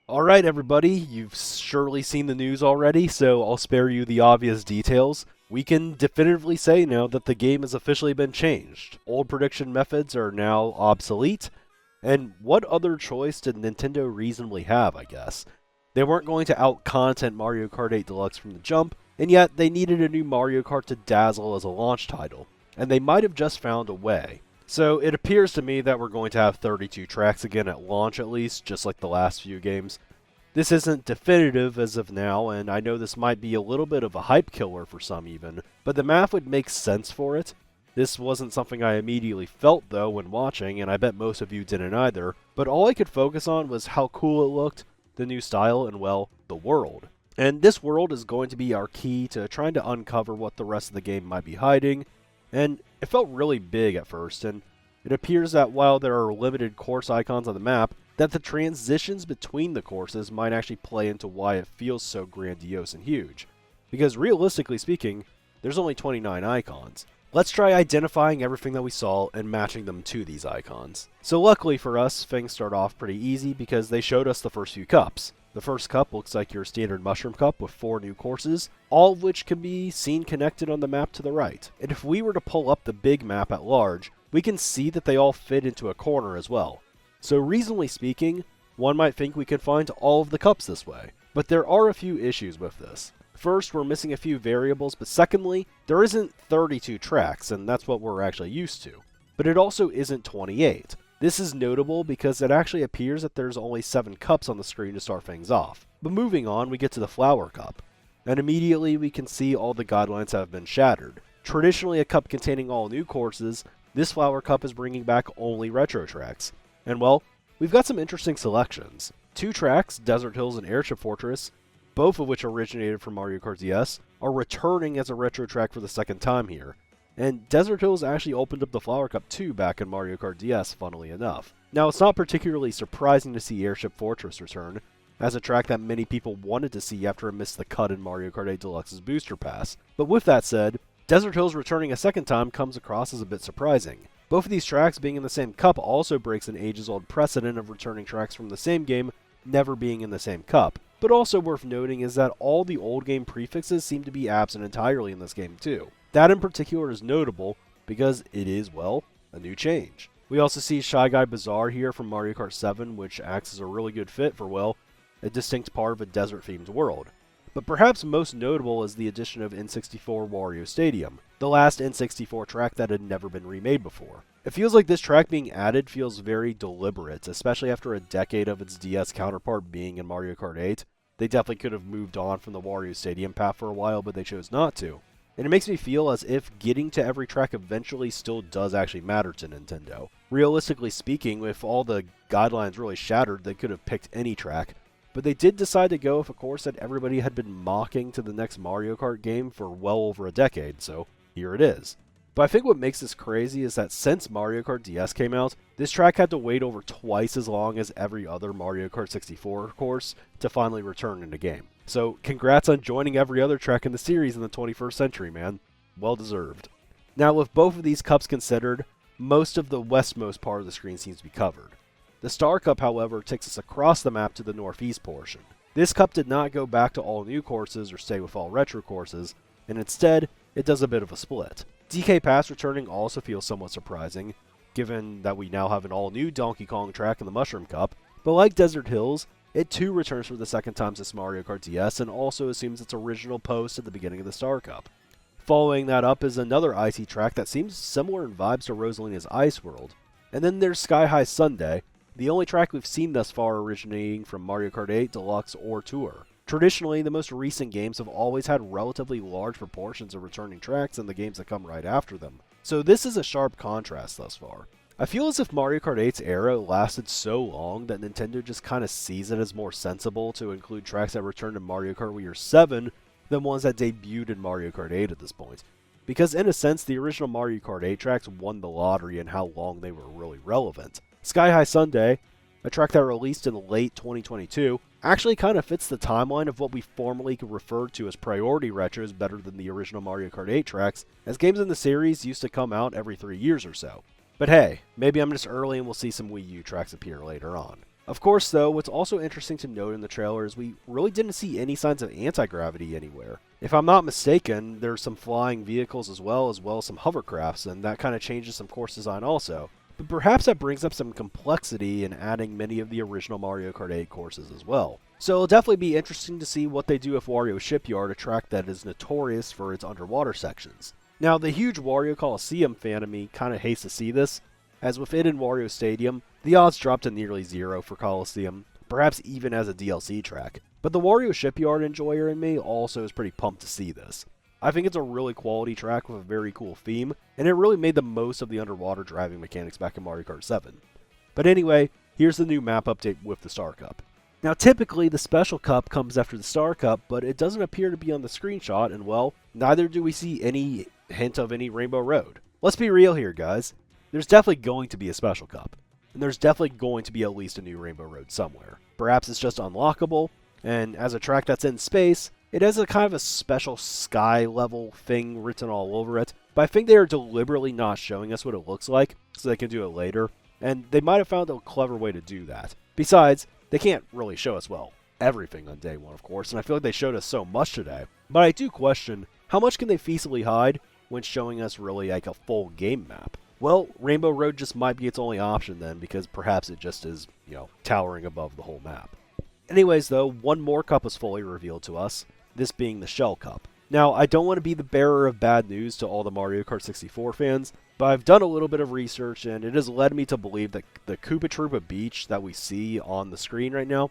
Alright everybody, you've surely seen the news already, so I'll spare you the obvious details. We can definitively say now that the game has officially been changed. Old prediction methods are now obsolete, and what other choice did Nintendo reasonably have, I guess? They weren't going to out-content Mario Kart 8 Deluxe from the jump, and yet they needed a new Mario Kart to dazzle as a launch title, and they might have just found a way. So it appears to me that we're going to have 32 tracks again at launch at least, just like the last few games. This isn't definitive as of now, and I know this might be a little bit of a hype killer for some even, but the math would make sense for it. This wasn't something I immediately felt though when watching, and I bet most of you didn't either, but all I could focus on was how cool it looked, the new style, and well, the world. And this world is going to be our key to trying to uncover what the rest of the game might be hiding, and it felt really big at first, and it appears that while there are limited course icons on the map, that the transitions between the courses might actually play into why it feels so grandiose and huge. Because realistically speaking, there's only 29 icons. Let's try identifying everything that we saw and matching them to these icons. So luckily for us, things start off pretty easy because they showed us the first few cups. The first cup looks like your standard mushroom cup with 4 new courses, all of which can be seen connected on the map to the right. And if we were to pull up the big map at large, we can see that they all fit into a corner as well. So reasonably speaking, one might think we could find all of the cups this way. But there are a few issues with this. First, we're missing a few variables, but secondly, there isn't 32 tracks, and that's what we're actually used to. But it also isn't 28. This is notable because it actually appears that there's only 7 cups on the screen to start things off. But moving on, we get to the Flower Cup, and immediately we can see all the guidelines have been shattered. Traditionally a cup containing all new courses, this Flower Cup is bringing back only retro tracks. And well, we've got some interesting selections. 2 tracks, Desert Hills and Airship Fortress, both of which originated from Mario Kart DS, are returning as a retro track for the second time here. And Desert Hills actually opened up the Flower Cup 2 back in Mario Kart DS, funnily enough. Now, it's not particularly surprising to see Airship Fortress return, as a track that many people wanted to see after it missed the cut in Mario Kart 8 Deluxe's Booster Pass. But with that said, Desert Hills returning a second time comes across as a bit surprising. Both of these tracks being in the same cup also breaks an ages-old precedent of returning tracks from the same game never being in the same cup. But also worth noting is that all the old game prefixes seem to be absent entirely in this game too. That in particular is notable because it is, well, a new change. We also see Shy Guy Bazaar here from Mario Kart 7, which acts as a really good fit for, well, a distinct part of a desert-themed world. But perhaps most notable is the addition of N64 Wario Stadium, the last N64 track that had never been remade before. It feels like this track being added feels very deliberate, especially after a decade of its DS counterpart being in Mario Kart 8. They definitely could have moved on from the Wario Stadium path for a while, but they chose not to. And it makes me feel as if getting to every track eventually still does actually matter to Nintendo. Realistically speaking, if all the guidelines really shattered, they could have picked any track. But they did decide to go with a course that everybody had been mocking to the next Mario Kart game for well over a decade, so here it is. But I think what makes this crazy is that since Mario Kart DS came out, this track had to wait over twice as long as every other Mario Kart 64 course to finally return in the game. So congrats on joining every other track in the series in the 21st century, man. Well deserved. Now with both of these cups considered, most of the westmost part of the screen seems to be covered. The Star Cup, however, takes us across the map to the northeast portion. This cup did not go back to all new courses or stay with all retro courses, and instead, it does a bit of a split. DK Pass returning also feels somewhat surprising, given that we now have an all-new Donkey Kong track in the Mushroom Cup, but like Desert Hills, it too returns for the second time since Mario Kart DS and also assumes its original post at the beginning of the Star Cup. Following that up is another icy track that seems similar in vibes to Rosalina's Ice World, and then there's Sky High Sundae, the only track we've seen thus far originating from Mario Kart 8 Deluxe or Tour. Traditionally, the most recent games have always had relatively large proportions of returning tracks in the games that come right after them, so this is a sharp contrast thus far. I feel as if Mario Kart 8's era lasted so long that Nintendo just kinda sees it as more sensible to include tracks that returned in Mario Kart Wii U 7 than ones that debuted in Mario Kart 8 at this point. Because in a sense, the original Mario Kart 8 tracks won the lottery in how long they were really relevant. Sky High Sundae, a track that released in late 2022, actually kind of fits the timeline of what we formerly referred to as priority retros better than the original Mario Kart 8 tracks, as games in the series used to come out every 3 years or so. But hey, maybe I'm just early and we'll see some Wii U tracks appear later on. Of course, though, what's also interesting to note in the trailer is we really didn't see any signs of anti-gravity anywhere. If I'm not mistaken, there's some flying vehicles as well as some hovercrafts, and that kind of changes some course design also. But perhaps that brings up some complexity in adding many of the original Mario Kart 8 courses as well. So it'll definitely be interesting to see what they do with Wario Shipyard, a track that is notorious for its underwater sections. Now, the huge Wario Coliseum fan of me kind of hates to see this, as with it in Wario Stadium, the odds drop to nearly zero for Coliseum, perhaps even as a DLC track. But the Wario Shipyard enjoyer in me also is pretty pumped to see this. I think it's a really quality track with a very cool theme, and it really made the most of the underwater driving mechanics back in Mario Kart 7. But anyway, here's the new map update with the Star Cup. Now typically the Special Cup comes after the Star Cup, but it doesn't appear to be on the screenshot, and well, neither do we see any hint of any Rainbow Road. Let's be real here, guys. There's definitely going to be a Special Cup, and there's definitely going to be at least a new Rainbow Road somewhere. Perhaps it's just unlockable, and as a track that's in space, it has a kind of a special sky level thing written all over it, but I think they are deliberately not showing us what it looks like, so they can do it later, and they might have found a clever way to do that. Besides, they can't really show us, well, everything on day one, of course, and I feel like they showed us so much today. But I do question, how much can they feasibly hide when showing us really like a full game map? Well, Rainbow Road just might be its only option then, because perhaps it just is, towering above the whole map. Anyways, though, one more cup was fully revealed to us, this being the Shell Cup. Now, I don't want to be the bearer of bad news to all the Mario Kart 64 fans, but I've done a little bit of research, and it has led me to believe that the Koopa Troopa Beach that we see on the screen right now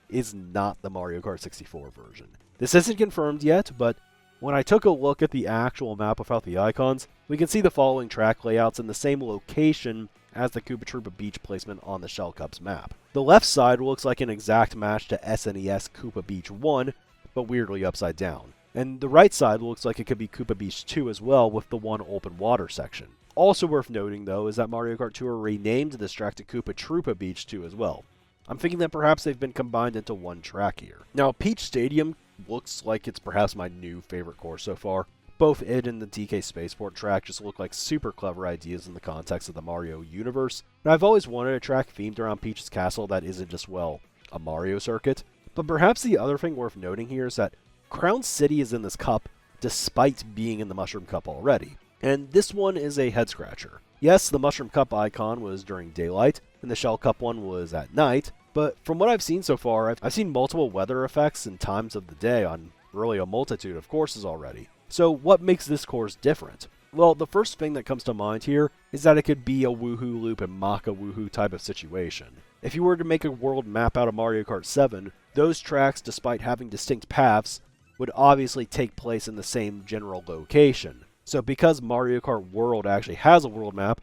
is not the Mario Kart 64 version. This isn't confirmed yet, but when I took a look at the actual map without the icons, we can see the following track layouts in the same location as the Koopa Troopa Beach placement on the Shell Cup's map. The left side looks like an exact match to SNES Koopa Beach 1, but weirdly upside down. And the right side looks like it could be Koopa Beach 2 as well, with the one open water section. Also worth noting, though, is that Mario Kart Tour renamed this track to Koopa Troopa Beach 2 as well. I'm thinking that perhaps they've been combined into one track here. Now, Peach Stadium looks like it's perhaps my new favorite course so far. Both it and the DK Spaceport track just look like super clever ideas in the context of the Mario universe. And I've always wanted a track themed around Peach's castle that isn't just, well, a Mario circuit. But perhaps the other thing worth noting here is that Crown City is in this cup despite being in the Mushroom Cup already. And this one is a head-scratcher. Yes, the Mushroom Cup icon was during daylight, and the Shell Cup one was at night, but from what I've seen so far, I've seen multiple weather effects and times of the day on really a multitude of courses already. So what makes this course different? Well, the first thing that comes to mind here is that it could be a Woohoo Loop and Maka Woohoo type of situation. If you were to make a world map out of Mario Kart 7, those tracks, despite having distinct paths, would obviously take place in the same general location. So because Mario Kart World actually has a world map,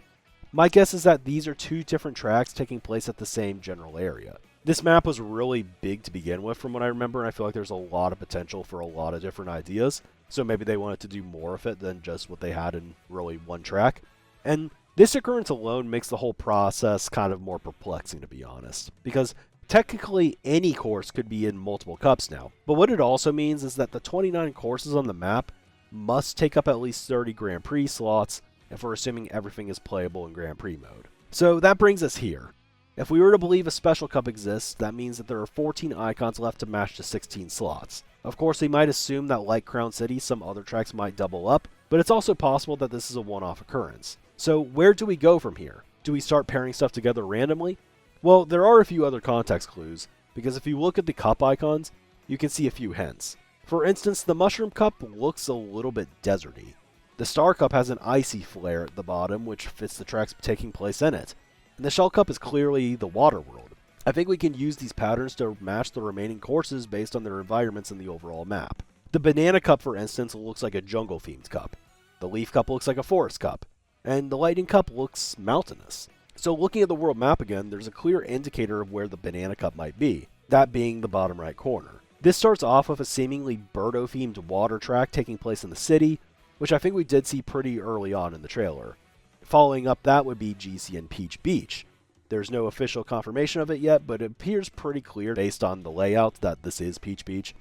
my guess is that these are two different tracks taking place at the same general area. This map was really big to begin with from what I remember, and I feel like there's a lot of potential for a lot of different ideas, so maybe they wanted to do more of it than just what they had in really one track. And this occurrence alone makes the whole process kind of more perplexing, to be honest, because technically any course could be in multiple cups now, but what it also means is that the 29 courses on the map must take up at least 30 Grand Prix slots if we're assuming everything is playable in Grand Prix mode. So that brings us here. If we were to believe a Special Cup exists, that means that there are 14 icons left to match to 16 slots. Of course, they might assume that like Crown City, some other tracks might double up, but it's also possible that this is a one-off occurrence. So where do we go from here? Do we start pairing stuff together randomly? Well, there are a few other context clues, because if you look at the cup icons, you can see a few hints. For instance, the Mushroom Cup looks a little bit deserty. The Star Cup has an icy flare at the bottom, which fits the tracks taking place in it. And the Shell Cup is clearly the water world. I think we can use these patterns to match the remaining courses based on their environments in the overall map. The Banana Cup, for instance, looks like a jungle-themed cup. The Leaf Cup looks like a forest cup. And the Lightning Cup looks mountainous. So looking at the world map again, there's a clear indicator of where the Banana Cup might be, that being the bottom right corner. This starts off with a seemingly Birdo-themed water track taking place in the city, which I think we did see pretty early on in the trailer. Following up that would be GC and Peach Beach. There's no official confirmation of it yet, but it appears pretty clear based on the layout that this is Peach Beach.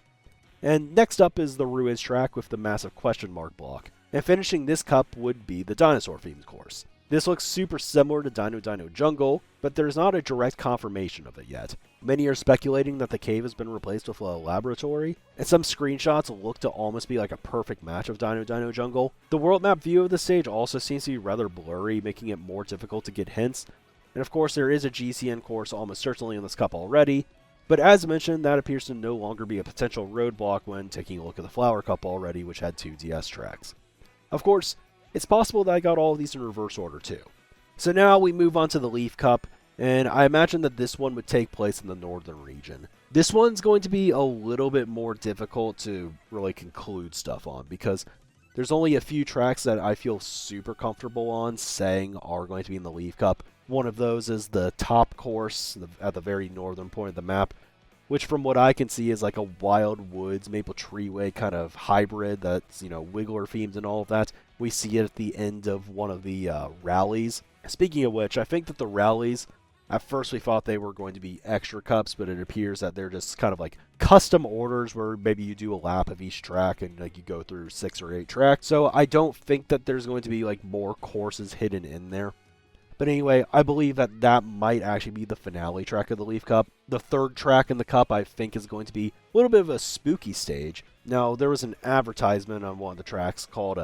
And next up is the Ruins track with the massive question mark block. And finishing this cup would be the dinosaur themed course. This looks super similar to Dino Dino Jungle, but there's not a direct confirmation of it yet. Many are speculating that the cave has been replaced with a laboratory, and some screenshots look to almost be like a perfect match of Dino Dino Jungle. The world map view of the stage also seems to be rather blurry, making it more difficult to get hints, and of course there is a GCN course almost certainly in this cup already, but as mentioned, that appears to no longer be a potential roadblock when taking a look at the Flower Cup already, which had 2 DS tracks. Of course, it's possible that I got all of these in reverse order too. So now we move on to the Leaf Cup, and I imagine that this one would take place in the northern region. This one's going to be a little bit more difficult to really conclude stuff on, because there's only a few tracks that I feel super comfortable on saying are going to be in the Leaf Cup. One of those is the top course at the very northern point of the map, which from what I can see is like a Wild Woods, Maple Treeway kind of hybrid that's, Wiggler themed and all of that. We see it at the end of one of the rallies. Speaking of which, I think that the rallies, at first we thought they were going to be extra cups, but it appears that they're just kind of like custom orders where maybe you do a lap of each track and like you go through 6 or 8 tracks. So I don't think that there's going to be like more courses hidden in there. But anyway, I believe that that might actually be the finale track of the Leaf Cup. The third track in the Cup, I think, is going to be a little bit of a spooky stage. Now, there was an advertisement on one of the tracks called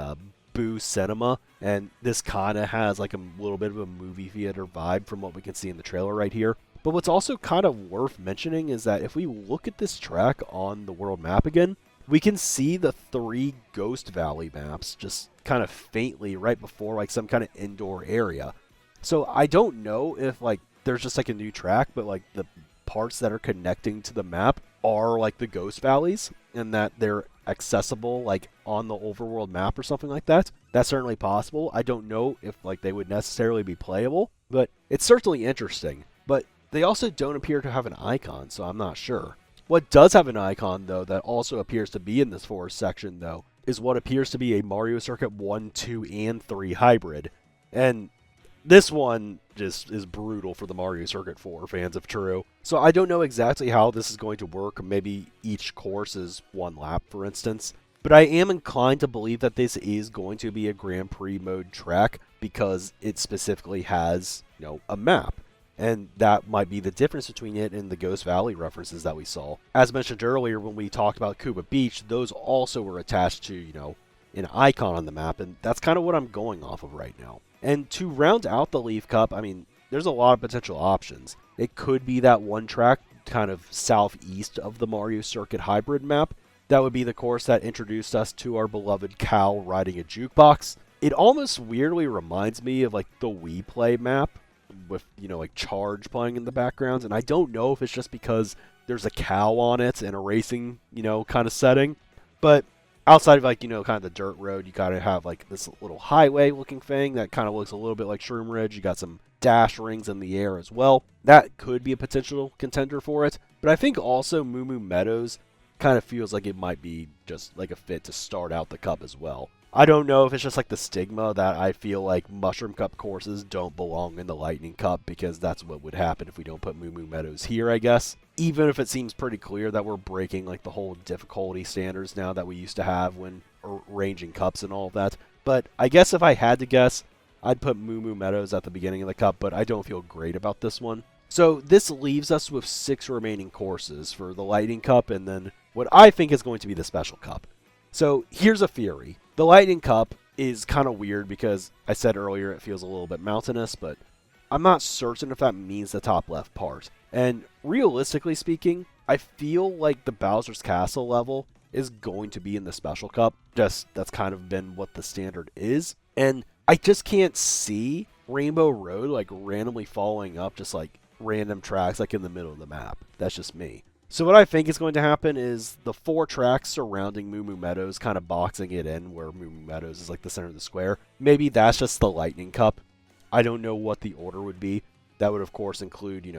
Boo Cinema, and this kind of has like a little bit of a movie theater vibe from what we can see in the trailer right here. But what's also kind of worth mentioning is that if we look at this track on the world map again, we can see the 3 Ghost Valley maps just kind of faintly right before like some kind of indoor area. So I don't know if like there's just like a new track, but like the parts that are connecting to the map are like the Ghost Valleys and that they're accessible like on the overworld map or something like that. That's certainly possible. I don't know if like they would necessarily be playable, but it's certainly interesting. But they also don't appear to have an icon, so I'm not sure. What does have an icon though that also appears to be in this forest section though is what appears to be a Mario Circuit 1, 2, and 3 hybrid. And this one just is brutal for the Mario Circuit 4 fans if true. So I don't know exactly how this is going to work. Maybe each course is 1 lap, for instance. But I am inclined to believe that this is going to be a Grand Prix mode track because it specifically has, a map. And that might be the difference between it and the Ghost Valley references that we saw. As mentioned earlier when we talked about Cuba Beach, those also were attached to, an icon on the map. And that's kind of what I'm going off of right now. And to round out the Leaf Cup, I mean, there's a lot of potential options. It could be that one track kind of southeast of the Mario Circuit hybrid map. That would be the course that introduced us to our beloved cow riding a jukebox. It almost weirdly reminds me of like the Wii Play map with, like Charge playing in the background. And I don't know if it's just because there's a cow on it in a racing, kind of setting. But outside of like, kind of the dirt road, you gotta have like this little highway looking thing that kind of looks a little bit like Shroom Ridge. You got some dash rings in the air as well. That could be a potential contender for it. But I think also Moo Moo Meadows kind of feels like it might be just like a fit to start out the cup as well. I don't know if it's just like the stigma that I feel like Mushroom Cup courses don't belong in the Lightning Cup because that's what would happen if we don't put Moo Moo Meadows here, I guess. Even if it seems pretty clear that we're breaking like the whole difficulty standards now that we used to have when arranging cups and all of that. But I guess if I had to guess, I'd put Moo Moo Meadows at the beginning of the cup, but I don't feel great about this one. So this leaves us with 6 remaining courses for the Lightning Cup and then what I think is going to be the Special Cup. So here's a theory. The Lightning Cup is kind of weird because I said earlier it feels a little bit mountainous, but I'm not certain if that means the top left part. And realistically speaking, I feel like the Bowser's Castle level is going to be in the Special Cup. Just that's kind of been what the standard is. And I just can't see Rainbow Road like randomly following up just like random tracks like in the middle of the map. That's just me. So what I think is going to happen is the 4 tracks surrounding Moo Moo Meadows kind of boxing it in where Moo Moo Meadows is like the center of the square. Maybe that's just the Lightning Cup. I don't know what the order would be. That would of course include,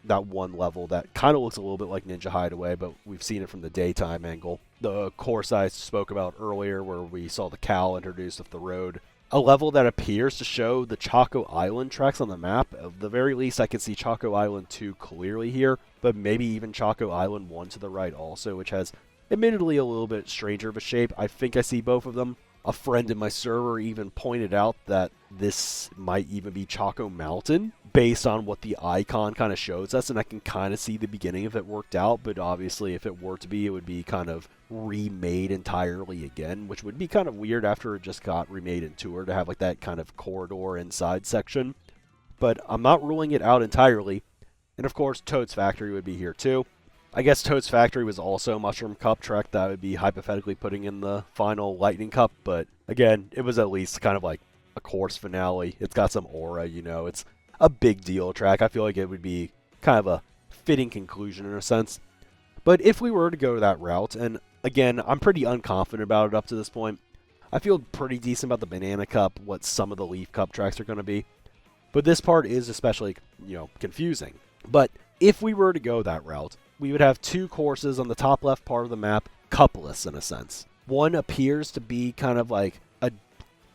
that one level that kind of looks a little bit like Ninja Hideaway, but we've seen it from the daytime angle. The course I spoke about earlier where we saw the cow introduced with the road. A level that appears to show the Choco Island tracks on the map. At the very least, I can see Choco Island 2 clearly here, but maybe even Choco Island 1 to the right also, which has admittedly a little bit stranger of a shape. I think I see both of them. A friend in my server even pointed out that this might even be Choco Mountain based on what the icon kind of shows us, and I can kind of see the beginning of it worked out, but obviously if it were to be, it would be kind of remade entirely again, which would be kind of weird after it just got remade in Tour to have like that kind of corridor inside section. But I'm not ruling it out entirely. And of course, Toad's Factory would be here too. I guess Toad's Factory was also Mushroom Cup Trek that I would be hypothetically putting in the final Lightning Cup, but again, it was at least kind of like a course finale. It's got some aura, you know, it's a big deal track. I feel like it would be kind of a fitting conclusion in a sense. But if we were to go that route, and again, I'm pretty unconfident about it up to this point, I feel pretty decent about the Banana Cup, what some of the Leaf Cup tracks are going to be. But this part is especially, you know, confusing. But if we were to go that route, we would have two courses on the top left part of the map, cupless in a sense. One appears to be kind of like a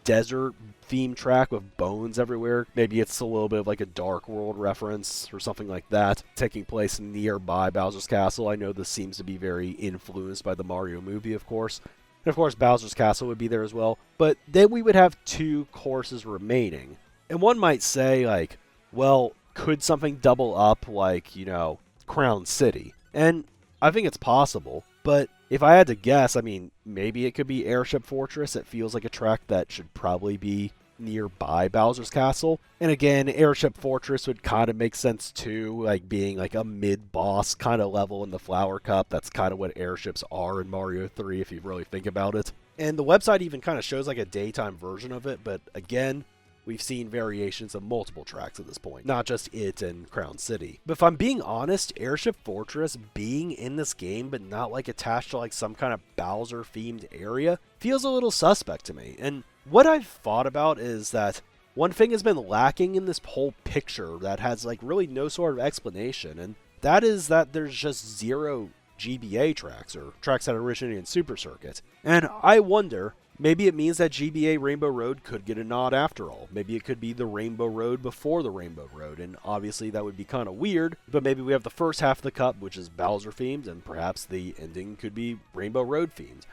desert theme track with bones everywhere. Maybe it's a little bit of like a Dark World reference or something like that, taking place nearby Bowser's Castle. I know this seems to be very influenced by the Mario movie, of course. And of course, Bowser's Castle would be there as well. But then we would have two courses remaining. And one might say, like, well, could something double up like, you know, Crown City? And I think it's possible, but if I had to guess, I mean, maybe it could be Airship Fortress. It feels like a track that should probably be nearby Bowser's Castle. And again, Airship Fortress would kind of make sense too, like being like a mid-boss kind of level in the Flower Cup. That's kind of what airships are in Mario 3 if you really think about it. And the website even kind of shows like a daytime version of it, but again, we've seen variations of multiple tracks at this point, not just it and Crown City. But if I'm being honest, Airship Fortress being in this game but not like attached to like some kind of Bowser themed area feels a little suspect to me. And what I've thought about is that one thing has been lacking in this whole picture that has like really no sort of explanation, and that is that there's just zero GBA tracks or tracks that originate in Super Circuit. And I wonder, maybe it means that GBA Rainbow Road could get a nod after all. Maybe it could be the Rainbow Road before the Rainbow Road, and obviously that would be kind of weird, but maybe we have the first half of the cup, which is Bowser themed, and perhaps the ending could be Rainbow Road themed.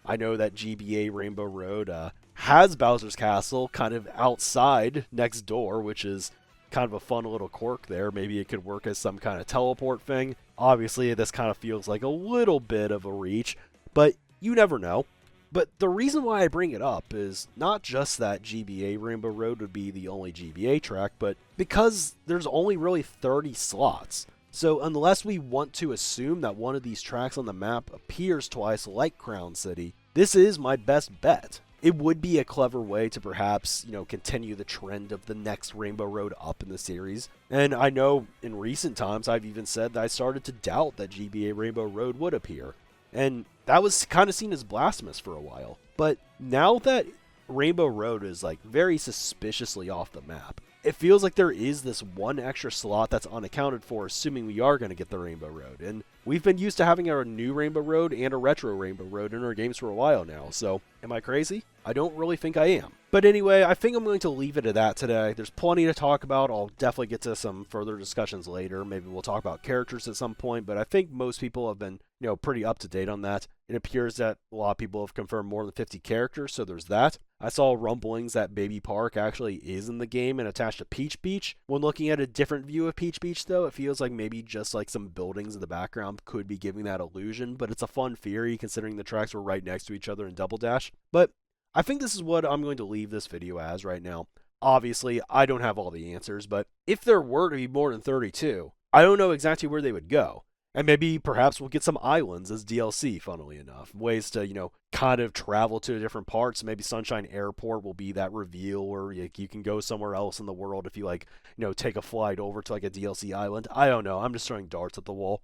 I know that GBA Rainbow Road has Bowser's Castle kind of outside next door, which is kind of a fun little quirk there. Maybe it could work as some kind of teleport thing. Obviously, this kind of feels like a little bit of a reach, but you never know. But the reason why I bring it up is not just that GBA Rainbow Road would be the only GBA track, but because there's only really 30 slots. So unless we want to assume that one of these tracks on the map appears twice like Crown City, this is my best bet. It would be a clever way to perhaps, you know, continue the trend of the next Rainbow Road up in the series. And I know in recent times I've even said that I started to doubt that GBA Rainbow Road would appear. And that was kind of seen as blasphemous for a while. But now that Rainbow Road is like very suspiciously off the map, it feels like there is this one extra slot that's unaccounted for, assuming we are going to get the Rainbow Road. And we've been used to having a new Rainbow Road and a retro Rainbow Road in our games for a while now. So am I crazy? I don't really think I am. But anyway, I think I'm going to leave it at that today. There's plenty to talk about. I'll definitely get to some further discussions later. Maybe we'll talk about characters at some point, but I think most people have been, you know, pretty up to date on that. It appears that a lot of people have confirmed more than 50 characters, so there's that. I saw rumblings that Baby Park actually is in the game and attached to Peach Beach. When looking at a different view of Peach Beach, though, it feels like maybe just like some buildings in the background could be giving that illusion, but it's a fun theory considering the tracks were right next to each other in Double Dash. But I think this is what I'm going to leave this video as right now. Obviously, I don't have all the answers, but if there were to be more than 32, I don't know exactly where they would go. And maybe perhaps we'll get some islands as DLC, funnily enough. Ways to, you know, kind of travel to different parts. Maybe Sunshine Airport will be that reveal where you can go somewhere else in the world if you, like, you know, take a flight over to, like, a DLC island. I don't know. I'm just throwing darts at the wall.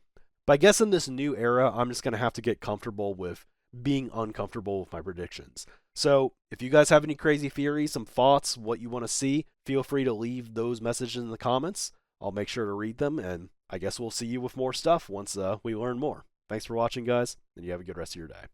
But I guess in this new era, I'm just going to have to get comfortable with being uncomfortable with my predictions. So if you guys have any crazy theories, some thoughts, what you want to see, feel free to leave those messages in the comments. I'll make sure to read them, and I guess we'll see you with more stuff once we learn more. Thanks for watching, guys, and you have a good rest of your day.